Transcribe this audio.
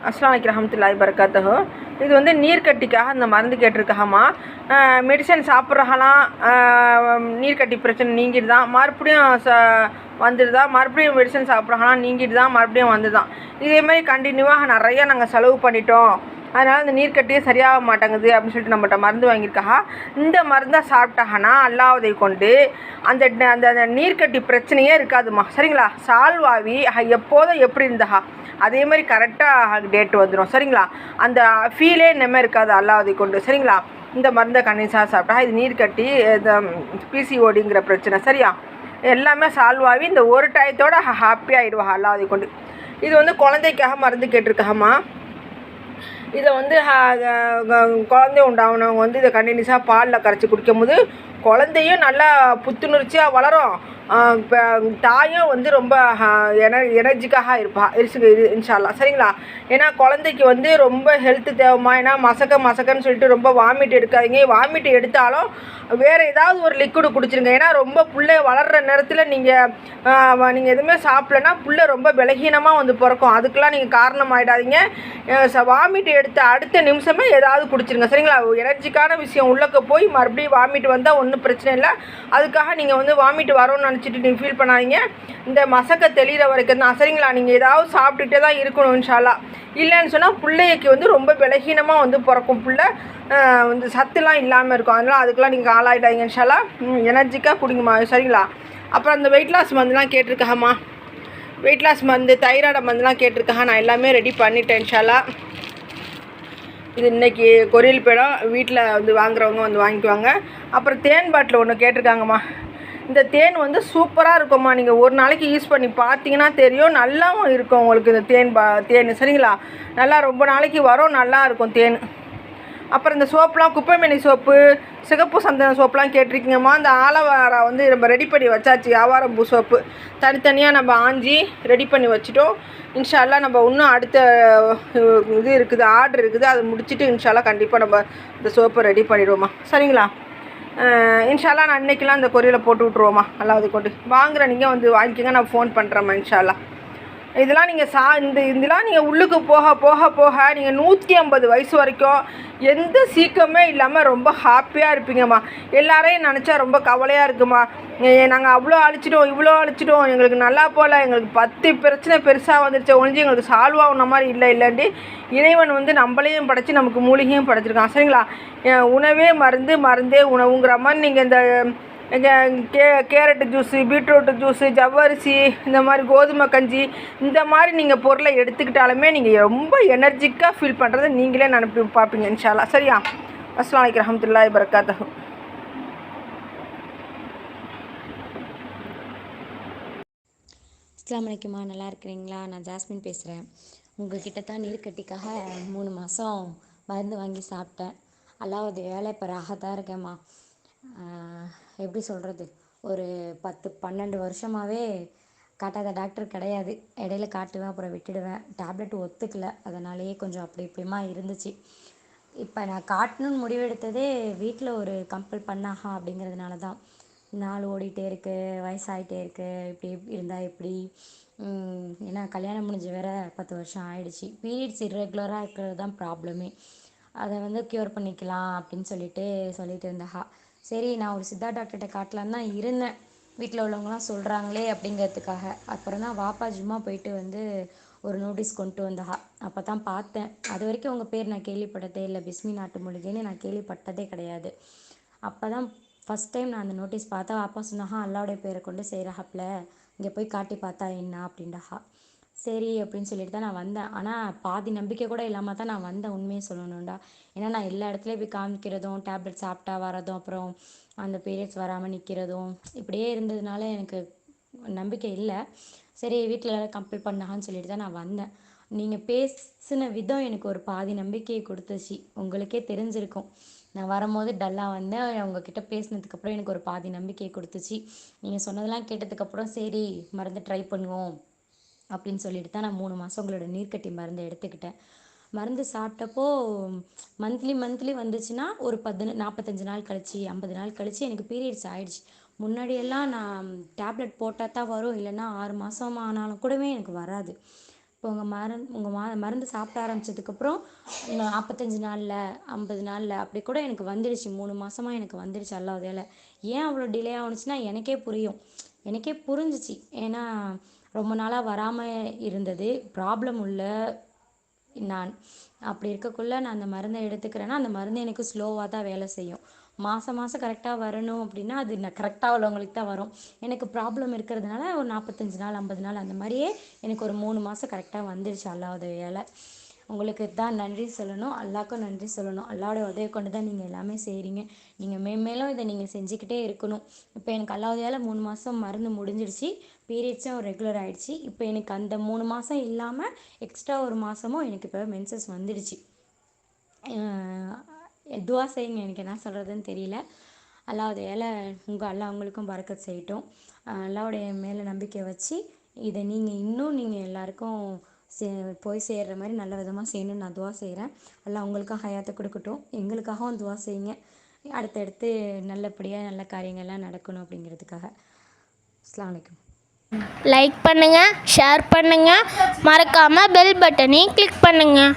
அஸ்ஸலாமு அலைக்கும் வரஹ்மத்துல்லாஹி வபரகாத்துஹு. இது வந்து நீர்க்கட்டிக்காக இந்த மருந்து கேட்டிருக்காமா. மெடிசன் சாப்பிட்றலாம், நீர்க்கட்டி பிரச்சனை நீங்கிடுதான், மறுபடியும் வந்துடுதான், மறுபடியும் மெடிசன் சாப்பிட்றலாம் நீங்கிடுதான், மறுபடியும் வந்துதான். இதேமாதிரி கண்டினியூவாக நிறையா நாங்கள் செலவு பண்ணிட்டோம், அதனால் இந்த நீர்க்கட்டியே சரியாக மாட்டேங்குது அப்படின்னு சொல்லிட்டு நம்மகிட்ட மருந்து வாங்கியிருக்காங்க. இந்த மருந்தை சாப்பிட்டாங்கன்னா அல்லாஹ்வை கொண்டு அந்த அந்த நீர்க்கட்டி பிரச்சனையே இருக்காதுமா, சரிங்களா? சால்வ் ஆகி எப்போதும் எப்படி இருந்தா அதே மாதிரி கரெக்டாக டேட் வந்துடும், சரிங்களா? அந்த ஃபீலே இன்னமே இருக்காது அல்லாஹ்வை கொண்டு, சரிங்களா? இந்த மருந்தை கண்டினியூஸாக சாப்பிட்டா இது நீர்க்கட்டி, இந்த பிசிஓடிங்கிற பிரச்சனை சரியா எல்லாமே சால்வ் ஆகி இந்த ஒரு டயத்தோட ஹாப்பி ஆகிடுவா அல்லாஹ்வை கொண்டு. இது வந்து குழந்தைக்காக மருந்து கேட்டிருக்காமா. இதை வந்து குழந்தை உண்டானவங்க வந்து இதை கண்டினியூஸாக பாலில் கரைச்சி குடிக்கும் போது குழந்தையும் நல்லா புத்துணர்ச்சியாக வளரும், தாயும் வந்து ரொம்ப எனர்ஜிக்காக இன்ஷா அல்லாஹ், சரிங்களா? ஏன்னா குழந்தைக்கு வந்து ரொம்ப ஹெல்த்து தேவைமா. ஏன்னா மசக்கன்னு சொல்லிட்டு ரொம்ப வாமிட் எடுக்காதீங்க. வாமிட் எடுத்தாலும் வேறு ஏதாவது ஒரு லிக்விடு குடிச்சிருங்க. ஏன்னா ரொம்ப புள்ளை வளர்கிற நேரத்தில் நீங்கள் எதுவுமே சாப்பிட்லன்னா புள்ளை ரொம்ப பலகீனமாக வந்து பிறக்கும். அதுக்கெலாம் நீங்கள் காரணம் ஆகிடாதீங்க. வாமிட் எடுத்த அடுத்த நிமிஷமே ஏதாவது குடிச்சிருங்க, சரிங்களா? எனர்ஜிக்கான விஷயம் உள்ளக்க போய் மறுபடியும் வாமிட் வந்தால் ஒன்றும் பிரச்சனை இல்லை. அதுக்காக நீங்கள் வந்து வாமிட் வரும்னு நினச்சிட்டு நீங்கள் ஃபீல் பண்ணாதீங்க. இந்த மசக்க தெளிகிற வரைக்கும் தான், சரிங்களா? நீங்கள் ஏதாவது சாப்பிட்டுட்டே தான் இருக்கணும் இன்ஷா அல்லாஹ். இல்லைன்னு சொன்னால் பிள்ளைக்கு வந்து ரொம்ப பலகீனமாக வந்து பிறக்கும், பிள்ளை வந்து சத்துலாம் இல்லாமல் இருக்கும். அதனால் அதுக்கெலாம் நீங்கள் ஆளாயிடாதீங்க இன்ஷா அல்லாஹ். எனர்ஜிக்காக குடிங்கம்மா, சரிங்களா? அப்புறம் அந்த வெயிட் லாஸ் மருந்துலாம் கேட்டிருக்காமா. வெயிட் லாஸ் மருந்து, தைராய்டு மருந்துலாம் கேட்டிருக்காங்க. நான் எல்லாமே ரெடி பண்ணிட்டேன் இன்ஷா அல்லாஹ். இது இன்றைக்கி கொரியல் போயிடும், வீட்டில் வந்து வாங்குறவங்க வந்து வாங்கிக்குவாங்க. அப்புறம் தேன் பாட்டில் ஒன்று கேட்டிருக்காங்கம்மா. இந்த தேன் வந்து சூப்பராக இருக்கும்மா. நீங்கள் ஒரு நாளைக்கு யூஸ் பண்ணி பார்த்தீங்கன்னா தெரியும், நல்லாவும் இருக்கும் உங்களுக்கு இந்த தேன், சரிங்களா? நல்லா ரொம்ப நாளைக்கு வரும், நல்லா இருக்கும் தேன். அப்புறம் இந்த சோப்புலாம் குப்பைமேனி சோப்பு, சிகப்பு சந்தன சோப்புலாம் கேட்டிருக்கீங்கம்மா. அந்த ஆலோவேரா வந்து நம்ம ரெடி பண்ணி வச்சாச்சு, ஆவாரம் பூ சோப்பு தனித்தனியாக நம்ம ஆஞ்சி ரெடி பண்ணி வச்சுட்டோம். இன்ஷா அல்லாஹ் நம்ம இன்னும் அடுத்த இது இருக்குது, ஆர்டர் இருக்குது, அதை முடிச்சுட்டு இன்ஷா அல்லாஹ் கண்டிப்பாக நம்ம இந்த சோப்பை ரெடி பண்ணிடுவோம்மா, சரிங்களா? இன்ஷா அல்லாஹ் நான் அன்றைக்கெலாம் இந்த கொரியரில் போட்டு விட்ருவோம்மா. அல்லாஹ்வை கொண்டு வாங்குகிற நீங்கள் வந்து வாங்கிக்கோங்க, நான் ஃபோன் பண்ணுறேம்மா இன்ஷா அல்லாஹ். இதெல்லாம் நீங்கள் இதெல்லாம் நீங்கள் உள்ளுக்கு போக போக போக நீங்கள் 150 வயசு வரைக்கும் எந்த சீக்கிரமே இல்லாமல் ரொம்ப ஹாப்பியாக இருப்பீங்கம்மா. எல்லாரையும் நினச்சா ரொம்ப கவலையாக இருக்குமா. நாங்கள் அவ்வளோ அழிச்சிட்டோம், இவ்வளோ அழிச்சிட்டோம், எங்களுக்கு நல்லா போகல, எங்களுக்கு 10 பிரச்சனை பெருசாக வந்துருச்சு, ஒழிஞ்சு எங்களுக்கு சால்வ் ஆகுன மாதிரி இல்லைண்டி இறைவன் வந்து நம்மளையும் படைச்சி நமக்கு மூலிகையும் படைச்சிருக்கான், சரிங்களா? உணவே மருந்து, மருந்தே உணவுங்கிற மாதிரி நீங்கள் இந்த கேரட்டு ஜூஸு, பீட்ரூட்டு ஜூஸு, ஜவ்வரிசி, இந்த மாதிரி கோதுமை கஞ்சி, இந்த மாதிரி நீங்கள் பொருளை எடுத்துக்கிட்டாலுமே நீங்கள் ரொம்ப எனர்ஜிக்காக ஃபீல் பண்ணுறதை நீங்களே நினைப்பி பார்ப்பீங்க இன்ஷா அல்லாஹ், சரியா? அஸ்ஸலாமு அலைக்கும் வரஹ்மத்துல்லாஹி வபரகாத்துஹு. அஸ்ஸலாமு அலைக்கும்மா, நல்லா இருக்கிறீங்களா? நான் ஜாஸ்மின் பேசுகிறேன். உங்கள்கிட்ட தான் நீர்க்கட்டிக்காக 3 மாதம் மருந்து வாங்கி சாப்பிட்டேன். அல்லாஹ்வுடைய வேலை இப்போ ராகத்தாக இருக்கேம்மா. எப்படி சொல்கிறது, ஒரு 10-12 வருஷமாகவே காட்டாத டாக்டர் கிடையாது. இடையில காட்டுவேன், அப்புறம் விட்டுடுவேன். டேப்லெட் ஒத்துக்கல, அதனாலேயே கொஞ்சம் அப்படி இப்படிமா இருந்துச்சு. இப்போ நான் காட்டணுன்னு முடிவெடுத்ததே வீட்டில் ஒரு கம்பல் பண்ணாகா அப்படிங்கிறதுனால தான். நாள் ஓடிட்டே இருக்கு, வயசாகிட்டே இருக்கு, இப்படி இருந்தால் எப்படி? ஏன்னா கல்யாணம் முடிஞ்சு வேற 10 வருஷம் ஆயிடுச்சு. பீரியட்ஸ் இர்ரெகுலராக இருக்கிறது தான் ப்ராப்ளமே. அதை வந்து க்யூர் பண்ணிக்கலாம் அப்படின்னு சொல்லிட்டு இருந்தாஹா. சரி, நான் ஒரு சித்தா டாக்டர்கிட்ட காட்டலான்னு தான் இருந்தேன், வீட்டில் உள்ளவங்களாம் சொல்கிறாங்களே அப்படிங்கிறதுக்காக. அப்புறம் தான் வாப்பா ஜும்மா போயிட்டு வந்து ஒரு நோட்டீஸ் கொண்டு வந்தஹா. அப்போ தான் பார்த்தேன். அது வரைக்கும் உங்கள் பேர் நான் கேள்விப்பட்டதே இல்லை, பிஸ்மி நாட்டு மூலிகைன்னு நான் கேள்விப்பட்டதே கிடையாது. அப்போ தான் ஃபஸ்ட் டைம் நான் அந்த நோட்டீஸ் பார்த்தா வாப்பா சொன்னாஹா, அல்லாவுடைய பேரை கொண்டு செய்கிறாப்ல, இங்கே போய் காட்டி பார்த்தா என்ன அப்படின்டாஹா. சரி அப்படின்னு சொல்லிட்டு தான் நான் வந்தேன். ஆனால் பாதி நம்பிக்கை கூட இல்லாமல் தான் நான் வந்தேன், உண்மையை சொல்லணும்டா. ஏன்னா நான் எல்லா இடத்துலையும் போய் காமிக்கிறதும், டேப்லெட் சாப்பிட்டா வரதும், அப்புறம் அந்த பீரியட்ஸ் வராமல் நிற்கிறதும், இப்படியே இருந்ததுனால எனக்கு நம்பிக்கை இல்லை. சரி, வீட்டில் கம்பல் பண்ணான்னு சொல்லிட்டு தான் நான் வந்தேன். நீங்கள் பேசின விதம் எனக்கு ஒரு பாதி நம்பிக்கையை கொடுத்துச்சு. உங்களுக்கே தெரிஞ்சிருக்கும், நான் வரும்போது டல்லாக வந்தேன், உங்ககிட்ட பேசினதுக்கப்புறம் எனக்கு ஒரு பாதி நம்பிக்கையை கொடுத்துச்சு. நீங்கள் சொன்னதெல்லாம் கேட்டதுக்கப்புறம் சரி மருந்து ட்ரை பண்ணுவோம் அப்படின்னு சொல்லிட்டு தான் நான் 3 மாதம் உங்களோட நீர்க்கட்டி மருந்து எடுத்துக்கிட்டேன். மருந்து சாப்பிட்டப்போ மந்த்லி வந்துச்சுன்னா ஒரு 45 நாள் கழிச்சு, 50 நாள் கழிச்சு எனக்கு பீரியட்ஸ் ஆயிடுச்சு. முன்னாடியெல்லாம் நான் டேப்லெட் போட்டால் தான் வரும், இல்லைன்னா 6 மாதம் ஆனாலும் கூடவே எனக்கு வராது. இப்போ உங்கள் மருந்து சாப்பிட ஆரம்பித்ததுக்கப்புறம் 45 நாளில் 50 நாளில் அப்படி கூட எனக்கு வந்துடுச்சு. 3 மாதமாக எனக்கு வந்துடுச்சு அல்லாஹ்வுடையால. ஏன் அவ்வளோ டிலே ஆகுனுச்சுன்னா எனக்கே புரியும். எனக்கே புரிஞ்சிச்சு. ஏன்னா ரொம்ப நாளாக வராமல் இருந்தது. ப்ராப்ளம் உள்ள நான் அப்படி இருக்கக்குள்ள நான் அந்த மருந்தை எடுத்துக்கிறேன்னா அந்த மருந்து எனக்கு ஸ்லோவாக தான் வேலை செய்யும். மாதம் மாதம் கரெக்டாக வரணும் அப்படின்னா அது நான் கரெக்டாக உள்ளவங்களுக்கு தான் வரும். எனக்கு ப்ராப்ளம் இருக்கிறதுனால ஒரு 45 நாள் 50 நாள் அந்த மாதிரியே எனக்கு ஒரு 3 மாதம் கரெக்டாக வந்துடுச்சு அல்லாஹ் உதவியால். உங்களுக்கு தான் நன்றி சொல்லணும், அல்லாஹ்க்கும் நன்றி சொல்லணும். அல்லாஹ்வோட உதவி கொண்டு தான் நீங்கள் எல்லாமே செய்கிறீங்க. நீங்கள் மேலும் இதை நீங்கள் செஞ்சுக்கிட்டே இருக்கணும். இப்போ எனக்கு அல்லாஹ் உதவியால் 3 மாதம் மருந்து முடிஞ்சிடுச்சு. பீரியட்ஸும் ரெகுலர் ஆகிடுச்சு. இப்போ எனக்கு அந்த 3 மாதம் இல்லாமல் எக்ஸ்ட்ரா ஒரு மாதமும் எனக்கு இப்போ மென்சஸ் வந்துடுச்சு. துவா செய்யுங்க, எனக்கு என்ன சொல்கிறதுன்னு தெரியல. அல்லாஹ் உதவியால் அல்லாஹ் அவங்களுக்கும் பரக்கத் செய்யட்டும். அல்லாஹ்வுடைய மேலே நம்பிக்கை வச்சு இதை நீங்கள் எல்லாருக்கும் போய் சேர்கிற மாதிரி நல்ல விதமாக செய்யணும்னு நான் துவா செய்கிறேன். அல்லாஹ் உங்களுக்காக ஹயாத்தை கொடுக்கட்டும். எங்களுக்காகவும் துவா செய்யுங்க. அடுத்தடுத்து நல்லபடியாக நல்ல காரியங்கள்லாம் நடக்கணும் அப்படிங்கிறதுக்காக. அஸ்ஸலாமு அலைக்கும். லைக் பண்ணுங்கள், ஷேர் பண்ணுங்கள், மறக்காமல் பெல் பட்டனையும் கிளிக் பண்ணுங்கள்.